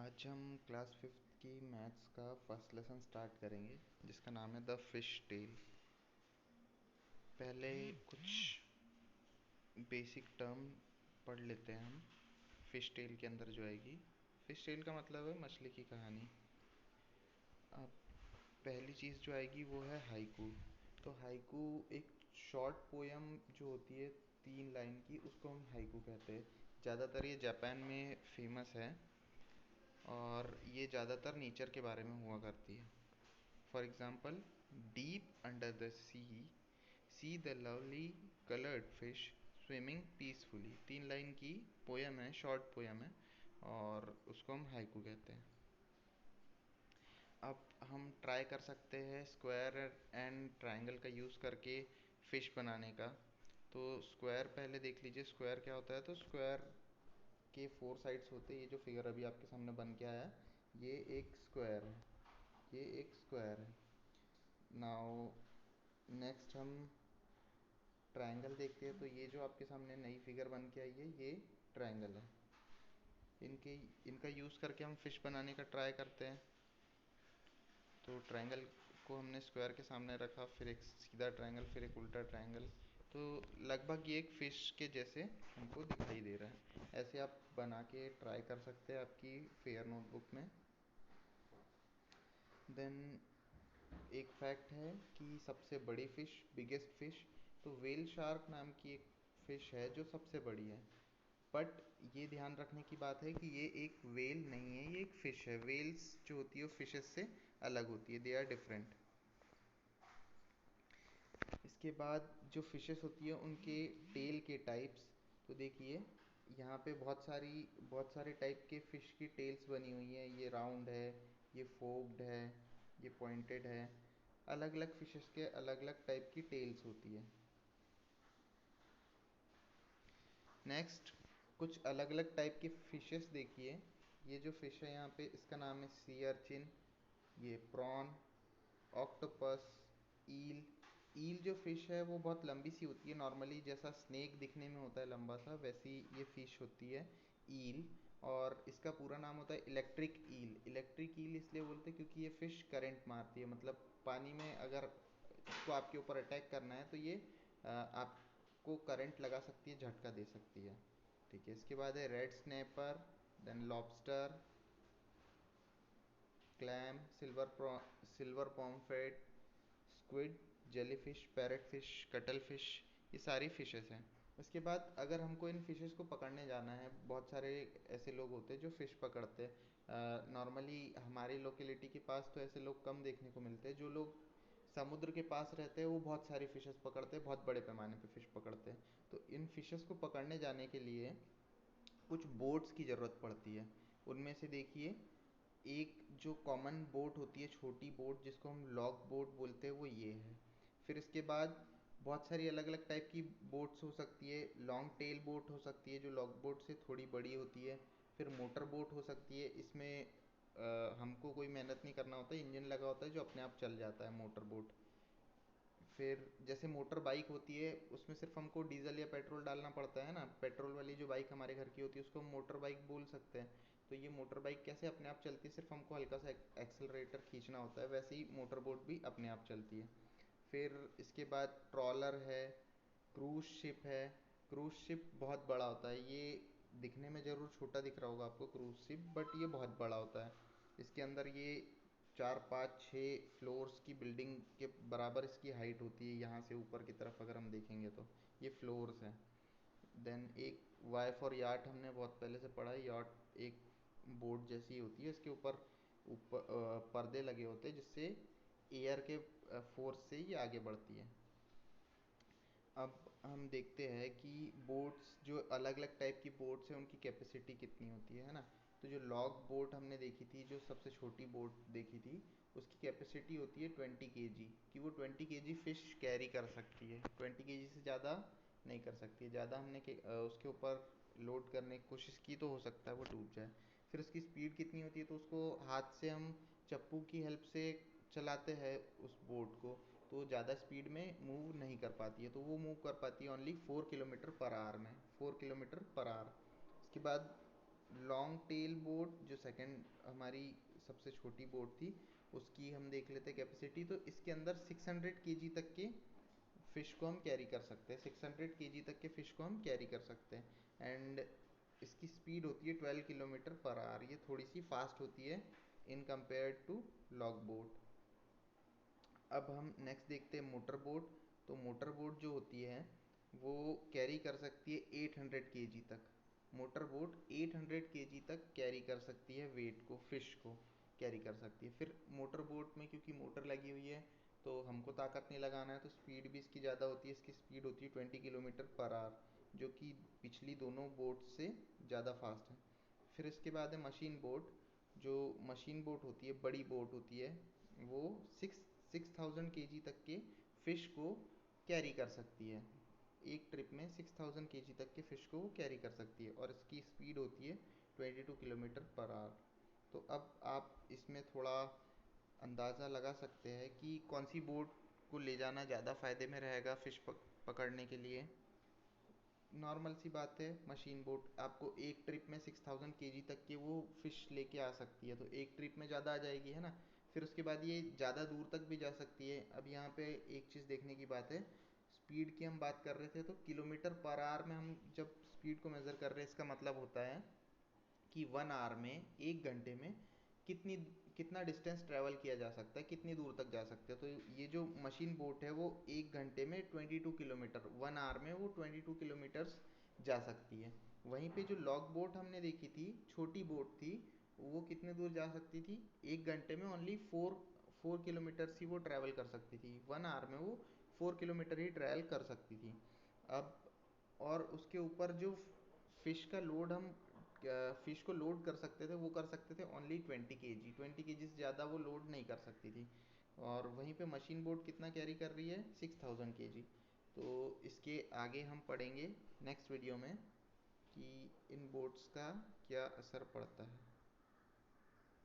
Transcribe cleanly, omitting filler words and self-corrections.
आज हम class fifth की मैथ्स का फर्स्ट लेसन स्टार्ट करेंगे जिसका नाम है द फिश टेल। पहले कुछ बेसिक टर्म पढ़ लेते हैं हम। फिश टेल के अंदर जो आएगी, फिश टेल का मतलब है मछली की कहानी। अब पहली चीज़ जो आएगी वो है हाइकू। तो हाइकू एक शॉर्ट पोयम जो होती है 3 लाइन की, उसको हम हाइकू कहते हैं। ज़्यादातर ये जापान में फेमस है और ये ज़्यादातर नेचर के बारे में हुआ करती है। For example, deep under the see the lovely coloured fish swimming peacefully. 3 line की पोयम है, शॉर्ट पोयम है और उसको हम हाइकू कहते हैं। अब हम ट्राई कर सकते हैं स्क्वायर एंड ट्रायंगल का यूज़ करके फिश बनाने का। तो स्क्वायर पहले देख लीजिए, स्क्वायर क्या होता है। तो स्क्वायर के 4 साइड्स होते हैं। ये जो फिगर अभी आपके सामने बन के आया, ये एक स्क्वायर है, ये एक स्क्वायर है। नाउ नेक्स्ट हम ट्रायंगल देखते हैं। तो ये जो आपके सामने नई फिगर बन के आई है, ये ट्रायंगल है। इनका यूज़ करके हम फिश बनाने का ट्राई करते हैं। तो ट्रायंगल को हमने स्क्वायर के सामने रखा, फिर एक सीधा ट्रायंगल, फिर एक उल्टा ट्रायंगल। तो लगभग ये एक फिश के जैसे हमको दिखाई दे रहा है। ऐसे आप बना के ट्राई कर सकते हैं आपकी फेयर नोटबुक में। देन एक फैक्ट है कि सबसे बड़ी फ़िश, बिगेस्ट फ़िश, तो वेल शार्क नाम की एक फ़िश है जो सबसे बड़ी है। बट ये ध्यान रखने की बात है कि ये एक वेल नहीं है, ये एक फ़िश है। वेल्स जो होती है वो फिशेस से अलग होती है, दे आर डिफरेंट। इसके बाद जो फिशेस होती है उनके टेल के टाइप्स, तो देखिए यहाँ पे बहुत सारे टाइप के फ़िश की टेल्स बनी हुई हैं। ये राउंड है, ये फोक्ड है, ये पॉइंटेड है। अलग अलग फिशेस के अलग अलग टाइप की टेल्स होती है। नेक्स्ट कुछ अलग अलग टाइप की फिशेस देखिए। ये जो फिश है यहाँ पे, इसका नाम है सी अर्चिन, ये प्रॉन, ऑक्टोपस, ईल। ईल जो फिश है वो बहुत लंबी सी होती है, नॉर्मली जैसा स्नेक दिखने में होता है लंबा सा, वैसी ये फिश होती है ईल। और इसका पूरा नाम होता है इलेक्ट्रिक ईल। इलेक्ट्रिक ईल इसलिए बोलते हैं क्योंकि ये फिश करंट मारती है। मतलब पानी में अगर इसको आपके ऊपर अटैक करना है तो ये आपको करंट लगा सकती है, झटका दे सकती है। ठीक है, इसके बाद है red snapper, then lobster, clam, silver pomfret, squid, jellyfish, parrot fish, cuttle fish, ये सारी फिशेस हैं। उसके बाद अगर हमको इन फिशेस को पकड़ने जाना है, बहुत सारे ऐसे लोग होते हैं जो फ़िश पकड़ते हैं। नॉर्मली हमारी लोकेलिटी के पास तो ऐसे लोग कम देखने को मिलते हैं। जो लोग समुद्र के पास रहते हैं वो बहुत सारी फिशेस पकड़ते हैं, बहुत बड़े पैमाने पे फ़िश पकड़ते हैं। तो इन फिशेस को पकड़ने जाने के लिए कुछ बोट्स की ज़रूरत पड़ती है। उनमें से देखिए, एक जो कॉमन बोट होती है, छोटी बोट जिसको हम लॉग बोट बोलते हैं, वो ये है। फिर इसके बाद बहुत सारी अलग अलग टाइप की बोट्स हो सकती है। लॉन्ग टेल बोट हो सकती है जो लॉग बोट से थोड़ी बड़ी होती है। फिर मोटर बोट हो सकती है, इसमें हमको कोई मेहनत नहीं करना होता है, इंजन लगा होता है जो अपने आप चल जाता है, मोटर बोट। फिर जैसे मोटर बाइक होती है, उसमें सिर्फ हमको डीजल या पेट्रोल डालना पड़ता है ना। पेट्रोल वाली जो बाइक हमारे घर की होती है उसको हम मोटर बाइक बोल सकते हैं। तो ये मोटर बाइक कैसे अपने आप चलती है, सिर्फ हमको हल्का सा एक्सेलरेटर खींचना होता है, वैसे ही मोटर बोट भी अपने आप चलती है। फिर इसके बाद ट्रॉलर है, क्रूज शिप है। क्रूज शिप बहुत बड़ा होता है। ये दिखने में ज़रूर छोटा दिख रहा होगा आपको क्रूज शिप, बट ये बहुत बड़ा होता है। इसके अंदर ये 4 5 6 फ्लोर्स की बिल्डिंग के बराबर इसकी हाइट होती है। यहाँ से ऊपर की तरफ अगर हम देखेंगे तो ये फ्लोर्स हैं। देन एक वाई फॉर याट हमने बहुत पहले से पढ़ा है। याट एक बोट जैसी होती है, इसके ऊपर ऊपर पर्दे लगे होते हैं जिससे एयर के फोर्स से ये आगे बढ़ती है। अब हम देखते हैं कि बोट्स, जो अलग अलग टाइप की बोट्स हैं, उनकी कैपेसिटी कितनी होती है ना। तो जो लॉग बोट हमने देखी थी, जो सबसे छोटी बोट देखी थी, उसकी कैपेसिटी होती है 20 kg कि वो 20 kg फ़िश कैरी कर सकती है। 20 kg से ज़्यादा नहीं कर सकती है। ज़्यादा हमने उसके ऊपर लोड करने की कोशिश की तो हो सकता है वो टूट जाए। फिर उसकी स्पीड कितनी होती है, तो उसको हाथ से हम चप्पू की हेल्प से चलाते हैं उस बोट को, तो ज़्यादा स्पीड में मूव नहीं कर पाती है। तो वो मूव कर पाती है ओनली 4 किलोमीटर पर आवर में, 4 किलोमीटर पर आवर। इसके बाद लॉन्ग टेल बोट जो सेकंड हमारी सबसे छोटी बोट थी, उसकी हम देख लेते कैपेसिटी। तो इसके अंदर 600 केजी तक के फिश को हम कैरी कर सकते हैं, 600 केजी तक के फिश को हम कैरी कर सकते हैं। एंड इसकी स्पीड होती है 12 किलोमीटर पर आवर, ये थोड़ी सी फास्ट होती है in compare to log boat. अब हम नेक्स्ट देखते हैं मोटर बोट। तो मोटर बोट जो होती है वो कैरी कर सकती है 800 केजी तक। मोटर बोट 800 केजी तक कैरी कर सकती है, वेट को, फिश को कैरी कर सकती है। फिर मोटर बोट में क्योंकि मोटर लगी हुई है तो हमको ताकत नहीं लगाना है, तो स्पीड भी इसकी ज़्यादा होती है। इसकी स्पीड होती है 20 किलोमीटर पर आवर, जो कि पिछली दोनों बोट से ज़्यादा फास्ट है। फिर इसके बाद है मशीन बोट। जो मशीन बोट होती है, बड़ी बोट होती है, वो 6000 केजी तक के फिश को कैरी कर सकती है। एक ट्रिप में 6000 केजी तक के फिश को वो कैरी कर सकती है, और इसकी स्पीड होती है 22 किलोमीटर पर आवर। तो अब आप इसमें थोड़ा अंदाज़ा लगा सकते हैं कि कौन सी बोट को ले जाना ज़्यादा फ़ायदे में रहेगा फिश पकड़ने के लिए। नॉर्मल सी बात है, मशीन बोट आपको एक ट्रिप में 6000 केजी तक के वो फिश लेके आ सकती है, तो एक ट्रिप में ज़्यादा आ जाएगी, है ना। फिर उसके बाद ये ज़्यादा दूर तक भी जा सकती है। अब यहाँ पे एक चीज़ देखने की बात है, स्पीड की हम बात कर रहे थे, तो किलोमीटर पर आवर में हम जब स्पीड को मेज़र कर रहे हैं, इसका मतलब होता है कि 1 आवर में, 1 घंटे में कितनी कितना डिस्टेंस ट्रैवल किया जा सकता है, कितनी दूर तक जा सकते हैं। तो ये जो मशीन बोट है वो 1 घंटे में 22 किलोमीटर, 1 आवर में वो 22 किलोमीटर्स जा सकती है। वहीं पे जो लॉग बोट हमने देखी थी, छोटी बोट थी, वो कितने दूर जा सकती थी, 1 घंटे में ओनली 4 किलोमीटर्स ही वो ट्रैवल कर सकती थी। 1 आवर में वो 4 किलोमीटर ही ट्रैवल कर सकती थी। अब और उसके ऊपर जो फिश का लोड हम फिश को लोड कर सकते थे, वो कर सकते थे ओनली 20 केजी, 20 केजी से ज़्यादा वो लोड नहीं कर सकती थी। और वहीं पे मशीन बोट कितना कैरी कर रही है, 6000 केजी। तो इसके आगे हम पढ़ेंगे नेक्स्ट वीडियो में कि इन बोट्स का क्या असर पड़ता है।